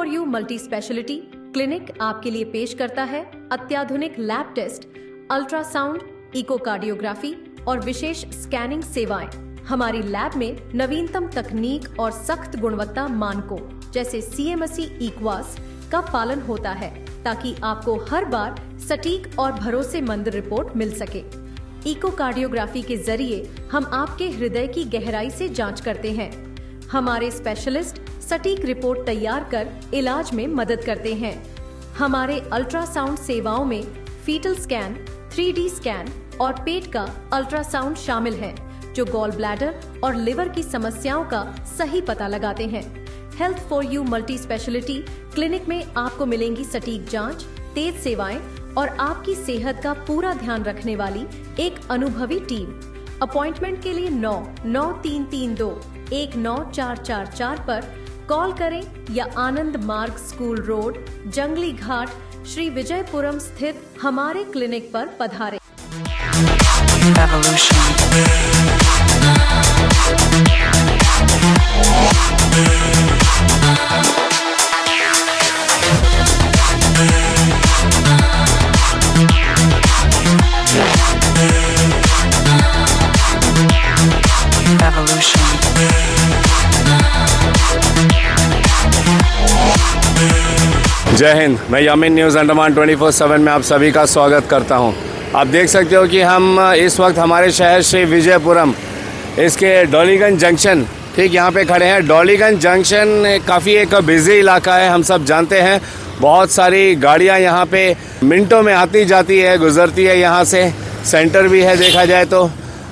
For you multi speciality clinic आपके लिए पेश करता है अत्याधुनिक लैब टेस्ट, अल्ट्रासाउंड, इकोकार्डियोग्राफी और विशेष स्कैनिंग सेवाएं। हमारी लैब में नवीनतम तकनीक और सख्त गुणवत्ता मानकों जैसे CMSE इक्वास का पालन होता है ताकि आपको हर बार सटीक और भरोसेमंद रिपोर्ट मिल सके। इकोकार्डियोग्राफी के जरिए हम आपके हृदय की गहराई से जांच करते हैं। हमारे स्पेशलिस्ट सटीक रिपोर्ट तैयार कर इलाज में मदद करते हैं। हमारे अल्ट्रासाउंड सेवाओं में फीटल स्कैन, 3D स्कैन और पेट का अल्ट्रासाउंड शामिल है, जो गॉल ब्लैडर और लिवर की समस्याओं का सही पता लगाते हैं। Health for you multi speciality clinic में आपको मिलेंगी सटीक जांच, तेज सेवाएं और आपकी सेहत का पूरा ध्यान रखने वाली एक अनुभवी टीम। अपॉइंटमेंट के लिए 99332-19444 पर कॉल करें या आनंद मार्ग स्कूल रोड, जंगली घाट, श्री विजयपुरम स्थित हमारे क्लिनिक पर पधारें। जय हिंद। मैं यामिन न्यूज़ अंडमान 24/7 में आप सभी का स्वागत करता हूं। आप देख सकते हो कि हम इस वक्त हमारे शहर श्री विजयपुरम इसके डॉलीगंज जंक्शन ठीक यहाँ पे खड़े हैं। डॉलीगंज जंक्शन काफ़ी एक बिज़ी इलाका है, हम सब जानते हैं। बहुत सारी गाड़ियाँ यहाँ पे मिनटों में आती जाती है, गुजरती है यहाँ से। सेंटर भी है देखा जाए तो।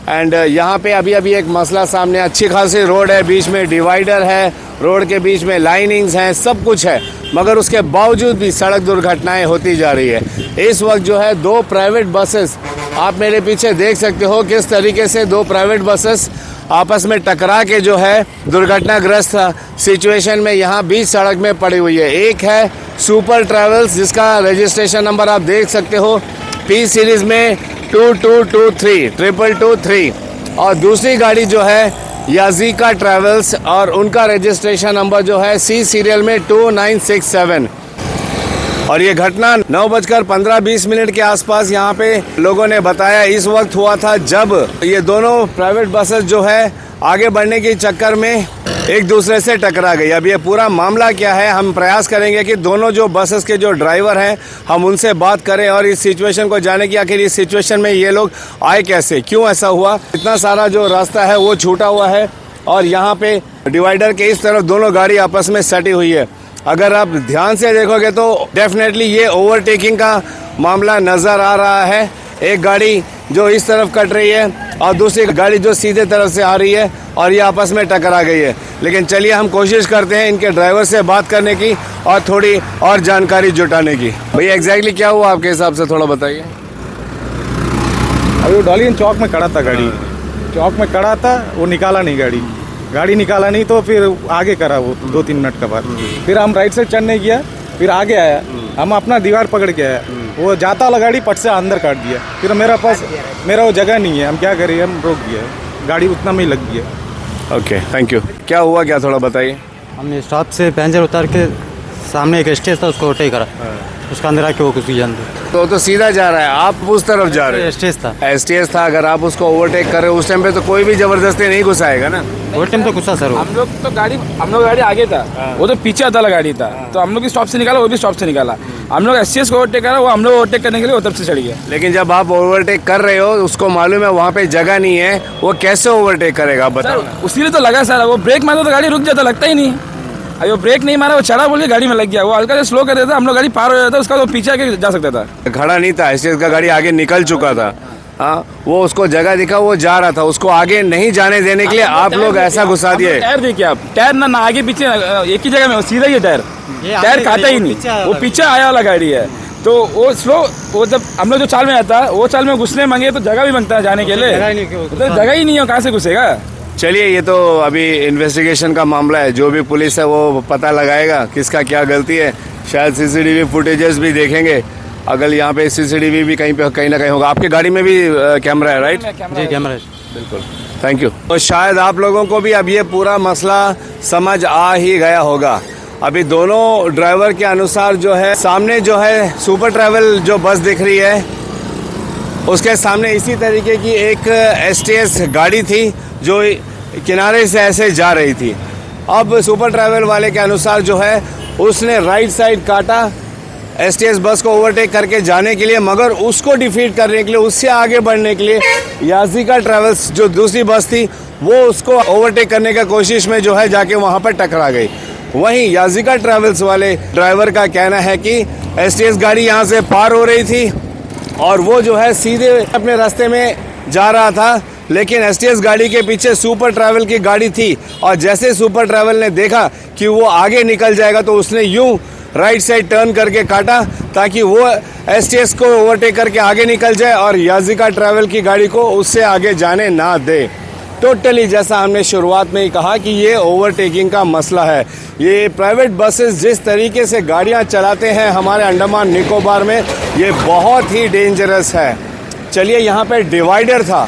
एंड यहाँ पे अभी एक मसला सामने, अच्छी खासी रोड है, बीच में डिवाइडर है, रोड के बीच में लाइनिंग्स हैं, सब कुछ है, मगर उसके बावजूद भी सड़क दुर्घटनाएं होती जा रही है। इस वक्त जो है 2 प्राइवेट बसेस, आप मेरे पीछे देख सकते हो किस तरीके से 2 प्राइवेट बसेस आपस में टकरा के जो है दुर्घटनाग्रस्त सिचुएशन में यहाँ बीच सड़क में पड़ी हुई है। एक है सुपर ट्रैवल्स जिसका रजिस्ट्रेशन नंबर आप देख सकते हो P सीरीज में 2223 और दूसरी गाड़ी जो है याजीका ट्रैवल्स और उनका रजिस्ट्रेशन नंबर जो है C सीरियल में 2967। और ये घटना 9:15-20 के आसपास यहाँ पे लोगों ने बताया इस वक्त हुआ था जब ये दोनों प्राइवेट बसेस जो है आगे बढ़ने के चक्कर में एक दूसरे से टकरा गई। अब ये पूरा मामला क्या है, हम प्रयास करेंगे कि दोनों जो बसेस के जो ड्राइवर हैं हम उनसे बात करें और इस सिचुएशन को जाने कि आखिर इस सिचुएशन में ये लोग आए कैसे, क्यों ऐसा हुआ। इतना सारा जो रास्ता है वो छूटा हुआ है और यहाँ पे डिवाइडर के इस तरफ दोनों गाड़ी आपस में सटी हुई है। अगर आप ध्यान से देखोगे तो डेफिनेटली ये ओवरटेकिंग का मामला नज़र आ रहा है। एक गाड़ी जो इस तरफ कट रही है और दूसरी गाड़ी जो सीधे तरफ से आ रही है और ये आपस में टकरा गई है। लेकिन चलिए हम कोशिश करते हैं इनके ड्राइवर से बात करने की और थोड़ी और जानकारी जुटाने की। भैया एग्जैक्टली क्या हुआ आपके हिसाब से, थोड़ा बताइए। अभी वो डॉलीगंज चौक में खड़ा था, गाड़ी चौक में खड़ा था, वो निकाला नहीं, गाड़ी निकाला नहीं तो फिर आगे करा वो 2-3 मिनट के बाद। फिर हम राइट साइड चढ़ने गया, फिर आगे आया, हम अपना दीवार पकड़ के आया, वो जाता वाला गाड़ी पट से अंदर काट दिया। फिर मेरा वो जगह नहीं है, हम क्या करें, हम रोक दिया, गाड़ी उतना में ही लग गया। Okay, thank you. क्या हुआ, क्या थोड़ा बताइए। हमने स्टॉप से पैसेंजर उतार के सामने एक स्टेज था, उसको ओटे करा, उसका अंदर आके वो कुछ जानते तो सीधा जा रहा है, आप उस तरफ जा रहे हैं। स्टेज था, अगर आप उसको ओवरटेक कर रहे हो उस टाइम पे तो कोई भी जबरदस्ती नहीं घुसाएगा ना। वो टाइम तो गुस्सा सर, हम लोग गाड़ी आगे था, वो तो पीछे आता गाड़ी था, तो हम लोग भी स्टॉप से निकाला, वो भी स्टॉप से निकाला। हम लोग STS को ओवरटेक करा, वो हम लोग ओवरटेक करने के लिए वो तरफ से चढ़ गया। लेकिन जब आप ओवरटेक कर रहे हो उसको मालूम है वहाँ पे जगह नहीं है, वो कैसे ओवरटेक करेगा आप बताओ। उसी लिए तो लगा सर, वो ब्रेक मारा तो गाड़ी रुक जाता, लगता ही नहीं। अभी वो ब्रेक नहीं मारा, वो चढ़ा बोल के गाड़ी में लग गया, वो हल्का से स्लो कर देता, हम लोग गाड़ी पार हो जाता, उसका तो पीछे आके जा सकता था। खड़ा नहीं था, STS का गाड़ी आगे निकल चुका था। हाँ, वो उसको जगह दिखा, वो जा रहा था, उसको आगे नहीं जाने देने के लिए आप लोग ऐसा घुसा दिए। टायर देखिए आप, टायर ना आगे पीछे एक ही जगह में, सीधा ही टायर खाता ही नहीं, वो पीछे आया वाला गाड़ी है। तो वो स्लो, वो जब हम लोग जो चाल में आता है वो चाल में घुसने मांगे तो जगह भी मांगता है जाने के लिए, जगह ही नहीं है, कहाँ से घुसेगा। चलिए, ये तो अभी इन्वेस्टिगेशन का मामला है, जो भी पुलिस है वो पता लगाएगा किसका क्या गलती है। शायद CCTV फुटेजेस भी देखेंगे, अगर यहाँ पे CCTV भी कहीं ना कहीं होगा। आपकी गाड़ी में भी कैमरा है, राइट? जी, कैमरा है, बिल्कुल, थैंक यू। तो शायद आप लोगों को भी अब ये पूरा मसला समझ आ ही गया होगा। अभी दोनों ड्राइवर के अनुसार जो है सामने जो है सुपर ट्रैवल जो बस दिख रही है उसके सामने इसी तरीके की एक STS गाड़ी थी जो किनारे से ऐसे जा रही थी। अब सुपर ट्रैवल वाले के अनुसार जो है उसने राइट साइड काटा STS बस को ओवरटेक करके जाने के लिए, मगर उसको डिफीट करने के लिए, उससे आगे बढ़ने के लिए याजिका ट्रैवल्स जो दूसरी बस थी वो उसको ओवरटेक करने का कोशिश में जो है जाके वहाँ पर टकरा गई। वहीं याजिका ट्रैवल्स वाले ड्राइवर का कहना है कि STS गाड़ी यहाँ से पार हो रही थी और वो जो है सीधे अपने रास्ते में जा रहा था, लेकिन STS गाड़ी के पीछे सुपर ट्रैवल की गाड़ी थी और जैसे सुपर ट्रैवल ने देखा कि वो आगे निकल जाएगा तो उसने यूं राइट साइड टर्न करके काटा ताकि वो STS को ओवरटेक करके आगे निकल जाए और याजिका ट्रैवल की गाड़ी को उससे आगे जाने ना दे। टोटली जैसा हमने शुरुआत में ही कहा कि ये ओवरटेकिंग का मसला है। ये प्राइवेट बसेस जिस तरीके से गाड़ियां चलाते हैं हमारे अंडमान निकोबार में, ये बहुत ही डेंजरस है। चलिए, यहाँ पे डिवाइडर था,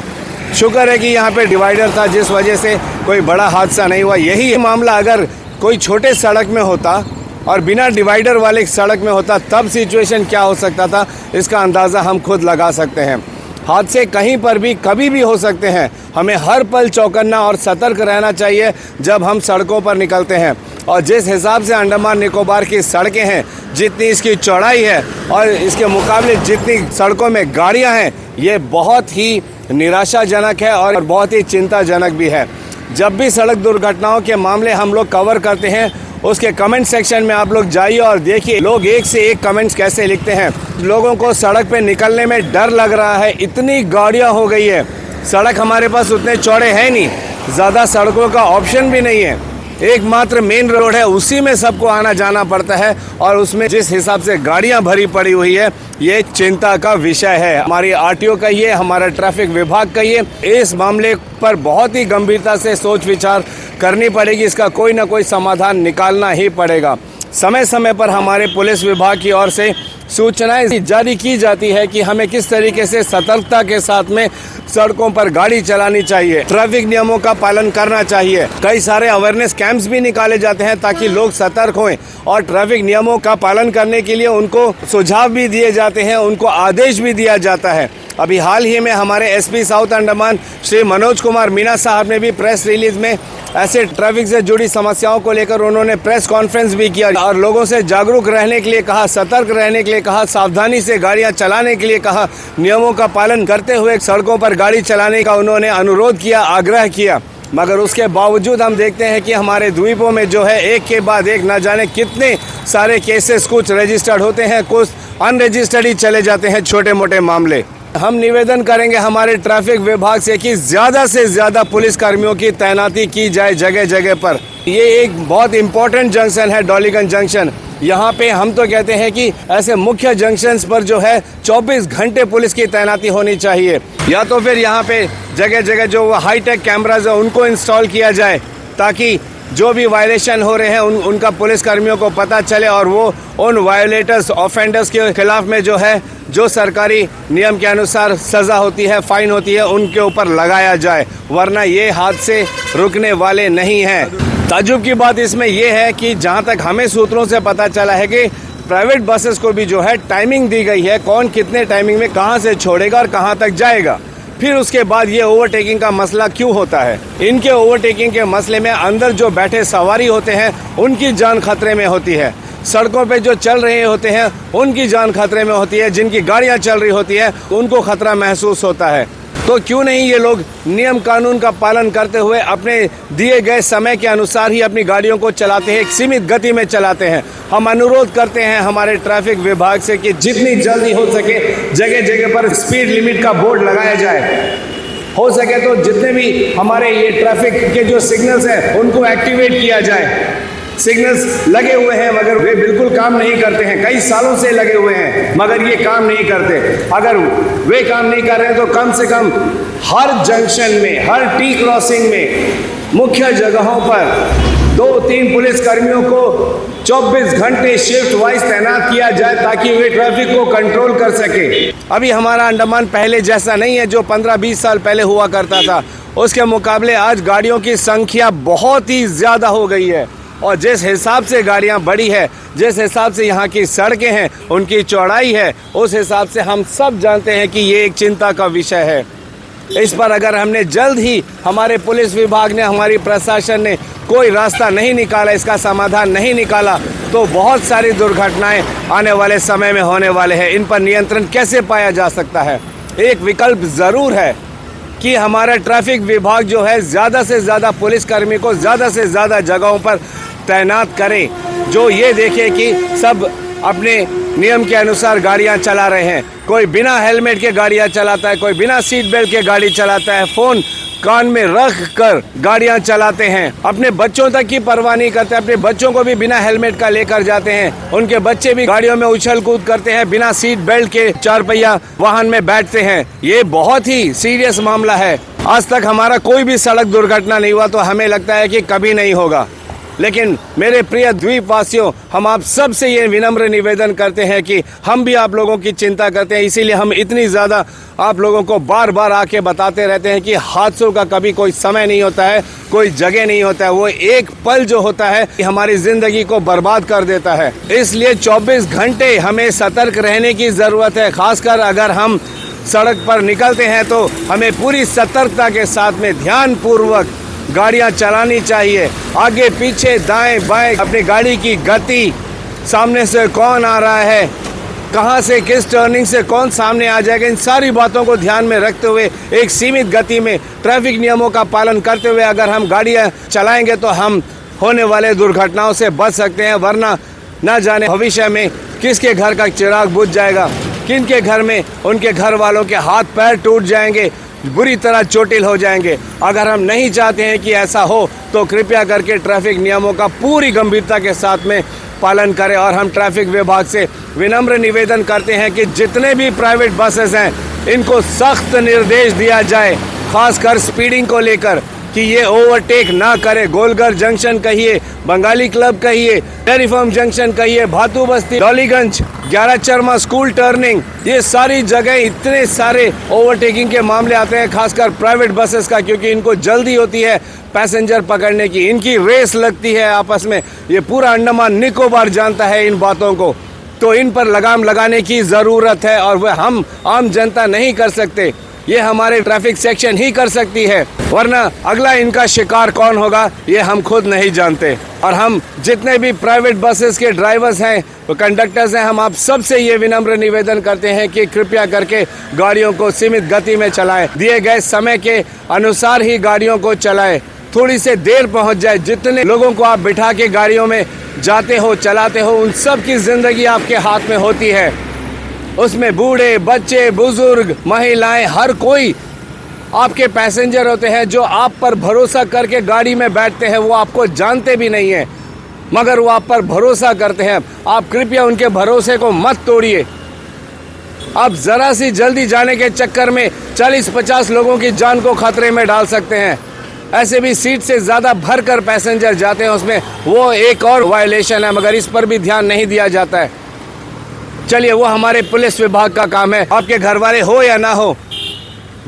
शुक्र है कि यहाँ पे डिवाइडर था जिस वजह से कोई बड़ा हादसा नहीं हुआ। यही मामला अगर कोई छोटे सड़क में होता और बिना डिवाइडर वाले सड़क में होता तब सिचुएशन क्या हो सकता था, इसका अंदाज़ा हम खुद लगा सकते हैं। हादसे कहीं पर भी कभी भी हो सकते हैं। हमें हर पल चौकन्ना और सतर्क रहना चाहिए जब हम सड़कों पर निकलते हैं। और जिस हिसाब से अंडमान निकोबार की सड़कें हैं, जितनी इसकी चौड़ाई है और इसके मुकाबले जितनी सड़कों में गाड़ियां हैं, ये बहुत ही निराशाजनक है और बहुत ही चिंताजनक भी है। जब भी सड़क दुर्घटनाओं के मामले हम लोग कवर करते हैं उसके कमेंट सेक्शन में आप लोग जाइए और देखिए लोग एक से एक कमेंट्स कैसे लिखते हैं। लोगों को सड़क पे निकलने में डर लग रहा है, इतनी गाड़ियां हो गई है। सड़क हमारे पास उतने चौड़े हैं नहीं, ज़्यादा सड़कों का ऑप्शन भी नहीं है। एकमात्र मेन रोड है, उसी में सबको आना जाना पड़ता है और उसमें जिस हिसाब से गाड़ियां भरी पड़ी हुई है, ये चिंता का विषय है। हमारी RTO कहिए, हमारा ट्रैफिक विभाग कहिए, इस मामले पर बहुत ही गंभीरता से सोच विचार करनी पड़ेगी। इसका कोई ना कोई समाधान निकालना ही पड़ेगा। समय समय पर हमारे पुलिस विभाग की ओर से सूचनाएं जारी की जाती है कि हमें किस तरीके से सतर्कता के साथ में सड़कों पर गाड़ी चलानी चाहिए, ट्रैफिक नियमों का पालन करना चाहिए। कई सारे अवेयरनेस कैंप्स भी निकाले जाते हैं ताकि लोग सतर्क हों और ट्रैफिक नियमों का पालन करने के लिए उनको सुझाव भी दिए जाते हैं, उनको आदेश भी दिया जाता है। अभी हाल ही में हमारे SP साउथ अंडमान श्री मनोज कुमार मीना साहब ने भी प्रेस रिलीज में ऐसे ट्रैफिक से जुड़ी समस्याओं को लेकर उन्होंने प्रेस कॉन्फ्रेंस भी किया और लोगों से जागरूक रहने के लिए कहा, सतर्क रहने के लिए कहा, सावधानी से गाड़ियां चलाने के लिए कहा, नियमों का पालन करते हुए सड़कों पर गाड़ी चलाने का उन्होंने अनुरोध किया, आग्रह किया। मगर उसके बावजूद हम देखते हैं कि हमारे द्वीपों में जो है एक के बाद एक न जाने कितने सारे केसेस, कुछ रजिस्टर्ड होते हैं, कुछ अनरजिस्टर्ड ही चले जाते हैं छोटे मोटे मामले। हम निवेदन करेंगे हमारे ट्रैफिक विभाग से कि ज़्यादा से ज़्यादा पुलिस कर्मियों की तैनाती की जाए जगह जगह पर। ये एक बहुत इम्पोर्टेंट जंक्शन है, डॉलीगंज जंक्शन। यहाँ पे हम तो कहते हैं कि ऐसे मुख्य जंक्शंस पर जो है 24 घंटे पुलिस की तैनाती होनी चाहिए, या तो फिर यहाँ पे जगह जगह जो हाईटेक कैमराज है उनको इंस्टॉल किया जाए ताकि जो भी वायलेशन हो रहे हैं उनका पुलिस कर्मियों को पता चले और वो उन वायोलेटर्स, ऑफेंडर्स के खिलाफ में जो है जो सरकारी नियम के अनुसार सज़ा होती है, फाइन होती है, उनके ऊपर लगाया जाए, वरना ये हादसे रुकने वाले नहीं हैं। ताज्जुब की बात इसमें यह है कि जहाँ तक हमें सूत्रों से पता चला है कि प्राइवेट बसेस को भी जो है टाइमिंग दी गई है, कौन कितने टाइमिंग में कहाँ से छोड़ेगा और कहाँ तक जाएगा। फिर उसके बाद ये ओवरटेकिंग का मसला क्यों होता है? इनके ओवरटेकिंग के मसले में अंदर जो बैठे सवारी होते हैं उनकी जान खतरे में होती है, सड़कों पे जो चल रहे होते हैं उनकी जान खतरे में होती है, जिनकी गाड़ियां चल रही होती है उनको खतरा महसूस होता है। तो क्यों नहीं ये लोग नियम कानून का पालन करते हुए अपने दिए गए समय के अनुसार ही अपनी गाड़ियों को चलाते हैं, एक सीमित गति में चलाते हैं। हम अनुरोध करते हैं हमारे ट्रैफिक विभाग से कि जितनी जल्दी हो सके जगह जगह पर स्पीड लिमिट का बोर्ड लगाया जाए। हो सके तो जितने भी हमारे ये ट्रैफिक के जो सिग्नल्स हैं उनको एक्टिवेट किया जाए। सिग्नल्स लगे हुए हैं मगर वे बिल्कुल काम नहीं करते हैं, कई सालों से लगे हुए हैं मगर ये काम नहीं करते। अगर वे काम नहीं कर रहे हैं तो कम से कम हर जंक्शन में, हर टी क्रॉसिंग में, मुख्य जगहों पर 2-3 पुलिस कर्मियों को 24 घंटे शिफ्ट वाइज तैनात किया जाए ताकि वे ट्रैफिक को कंट्रोल कर सके। अभी हमारा अंडमान पहले जैसा नहीं है जो 15-20 साल पहले हुआ करता था। उसके मुकाबले आज गाड़ियों की संख्या बहुत ही ज़्यादा हो गई है। और जिस हिसाब से गाड़ियां बढ़ी है, जिस हिसाब से यहाँ की सड़कें हैं, उनकी चौड़ाई है, उस हिसाब से हम सब जानते हैं कि ये एक चिंता का विषय है। इस पर अगर हमने जल्द ही हमारे पुलिस विभाग ने, हमारी प्रशासन ने कोई रास्ता नहीं निकाला, इसका समाधान नहीं निकाला, तो बहुत सारी दुर्घटनाएं आने वाले समय में होने वाले हैं। इन पर नियंत्रण कैसे पाया जा सकता है? एक विकल्प ज़रूर है कि हमारा ट्रैफिक विभाग जो है ज़्यादा से ज़्यादा पुलिसकर्मी को ज़्यादा से ज़्यादा जगहों पर तैनात करे, जो ये देखे कि सब अपने नियम के अनुसार गाड़ियां चला रहे हैं। कोई बिना हेलमेट के गाड़ियां चलाता है, कोई बिना सीट बेल्ट के गाड़ी चलाता है, फ़ोन कान में रख कर गाड़ियां चलाते हैं, अपने बच्चों तक की परवाह नहीं करते, अपने बच्चों को भी बिना हेलमेट का लेकर जाते हैं। उनके बच्चे भी गाड़ियों में उछल कूद करते हैं, बिना सीट बेल्ट के 4 पहिया वाहन में बैठते हैं। ये बहुत ही सीरियस मामला है। आज तक हमारा कोई भी सड़क दुर्घटना नहीं हुआ, तो हमें लगता है कि कभी नहीं होगा। लेकिन मेरे प्रिय द्वीपवासियों, हम आप सब से ये विनम्र निवेदन करते हैं कि हम भी आप लोगों की चिंता करते हैं, इसीलिए हम इतनी ज़्यादा आप लोगों को बार बार आके बताते रहते हैं कि हादसों का कभी कोई समय नहीं होता है, कोई जगह नहीं होता है। वो एक पल जो होता है हमारी ज़िंदगी को बर्बाद कर देता है। इसलिए 24 घंटे हमें सतर्क रहने की ज़रूरत है। खासकर अगर हम सड़क पर निकलते हैं तो हमें पूरी सतर्कता के साथ में ध्यानपूर्वक गाड़ियां चलानी चाहिए। आगे पीछे दाएं बाएं अपनी गाड़ी की गति, सामने से कौन आ रहा है, कहां से किस टर्निंग से कौन सामने आ जाएगा, इन सारी बातों को ध्यान में रखते हुए एक सीमित गति में ट्रैफिक नियमों का पालन करते हुए अगर हम गाड़ियां चलाएंगे तो हम होने वाले दुर्घटनाओं से बच सकते हैं। वरना न जाने भविष्य में किसके घर का चिराग बुझ जाएगा, किन के घर में उनके घर वालों के हाथ पैर टूट जाएंगे, बुरी तरह चोटिल हो जाएंगे। अगर हम नहीं चाहते हैं कि ऐसा हो तो कृपया करके ट्रैफिक नियमों का पूरी गंभीरता के साथ में पालन करें। और हम ट्रैफिक विभाग से विनम्र निवेदन करते हैं कि जितने भी प्राइवेट बसेस हैं, इनको सख्त निर्देश दिया जाए, खासकर स्पीडिंग को लेकर, कि ये ओवरटेक ना करे। गोलघर जंक्शन कहिए, बंगाली क्लब कहिए, डेयरी फार्म जंक्शन कहिए, भातू बस्ती, डॉलीगंज, 11 चरमा स्कूल टर्निंग, ये सारी जगह इतने सारे ओवरटेकिंग के मामले आते हैं, खासकर प्राइवेट बसेस का, क्योंकि इनको जल्दी होती है पैसेंजर पकड़ने की, इनकी रेस लगती है आपस में। ये पूरा अंडमान निकोबार जानता है इन बातों को, तो इन पर लगाम लगाने की ज़रूरत है और वह हम आम जनता नहीं कर सकते, ये हमारे ट्रैफिक सेक्शन ही कर सकती है। वरना अगला इनका शिकार कौन होगा ये हम खुद नहीं जानते। और हम जितने भी प्राइवेट बसेस के ड्राइवर्स हैं, कंडक्टर्स हैं, हम आप सबसे ये विनम्र निवेदन करते हैं कि कृपया करके गाड़ियों को सीमित गति में चलाएं, दिए गए समय के अनुसार ही गाड़ियों को चलाएं, थोड़ी से देर पहुंच जाए। जितने लोगों को आप बिठा के गाड़ियों में जाते हो, चलाते हो, उन सब की जिंदगी आपके हाथ में होती है। उसमें बूढ़े, बच्चे, बुजुर्ग, महिलाएं, हर कोई आपके पैसेंजर होते हैं, जो आप पर भरोसा करके गाड़ी में बैठते हैं। वो आपको जानते भी नहीं है, मगर वो आप पर भरोसा करते हैं। आप कृपया उनके भरोसे को मत तोड़िए। आप ज़रा सी जल्दी जाने के चक्कर में 40-50 लोगों की जान को खतरे में डाल सकते हैं। ऐसे भी सीट से ज़्यादा भरकर पैसेंजर जाते हैं उसमें, वो एक और वायलेशन है, मगर इस पर भी ध्यान नहीं दिया जाता है। चलिए, वो हमारे पुलिस विभाग का काम है। आपके घर वाले हो या ना हो,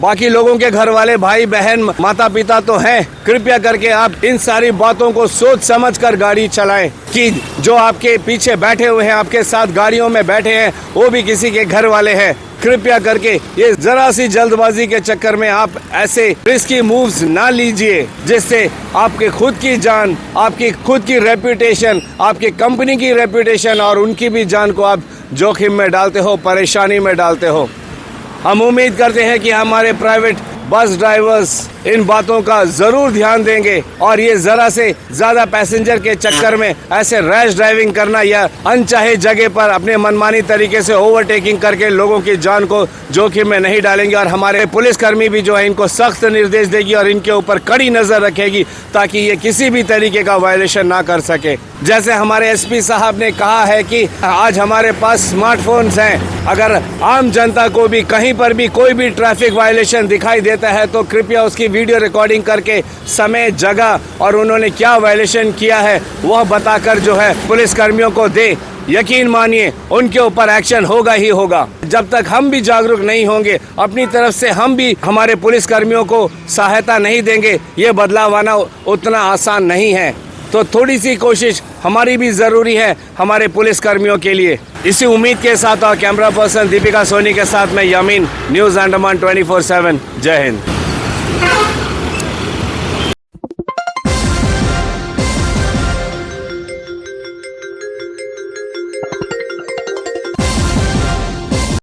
बाकी लोगों के घर वाले, भाई बहन, माता पिता तो हैं। कृपया करके आप इन सारी बातों को सोच समझ कर गाड़ी चलाएं कि जो आपके पीछे बैठे हुए हैं, आपके साथ गाड़ियों में बैठे हैं, वो भी किसी के घर वाले हैं। कृपया करके ये जरा सी जल्दबाजी के चक्कर में आप ऐसे रिस्की मूव्स ना लीजिए, जिससे आपके खुद की जान, आपकी खुद की रेपुटेशन, आपकी कंपनी की रेपुटेशन और उनकी भी जान को आप जोखिम में डालते हो, परेशानी में डालते हो। हम उम्मीद करते हैं कि हमारे प्राइवेट बस ड्राइवर्स इन बातों का जरूर ध्यान देंगे और ये जरा से ज्यादा पैसेंजर के चक्कर में ऐसे रैश ड्राइविंग करना या अनचाहे जगह पर अपने मनमानी तरीके से ओवरटेकिंग करके लोगों की जान को जोखिम में नहीं डालेंगे। और हमारे पुलिसकर्मी भी जो है इनको सख्त निर्देश देगी और इनके ऊपर कड़ी नजर रखेगी, ताकि ये किसी भी तरीके का वायलेशन ना कर सके। जैसे हमारे एसपी साहब ने कहा है कि आज हमारे पास स्मार्टफोन्स हैं, अगर आम जनता को भी कहीं पर भी कोई भी ट्रैफिक वायलेशन दिखाई देता है तो कृपया उसकी वीडियो रिकॉर्डिंग करके समय, जगह और उन्होंने क्या वायलेशन किया है वह बताकर जो है पुलिस कर्मियों को दे। यकीन मानिए उनके ऊपर एक्शन होगा ही होगा। जब तक हम भी जागरूक नहीं होंगे, अपनी तरफ से हम भी हमारे पुलिस कर्मियों को सहायता नहीं देंगे, ये बदलाव आना उतना आसान नहीं है। तो थोड़ी सी कोशिश हमारी भी ज़रूरी है हमारे पुलिस कर्मियों के लिए। इसी उम्मीद के साथ और कैमरा पर्सन दीपिका सोनी के साथ मैं यामीन, न्यूज़ अंडमान 24/7। जय हिंद।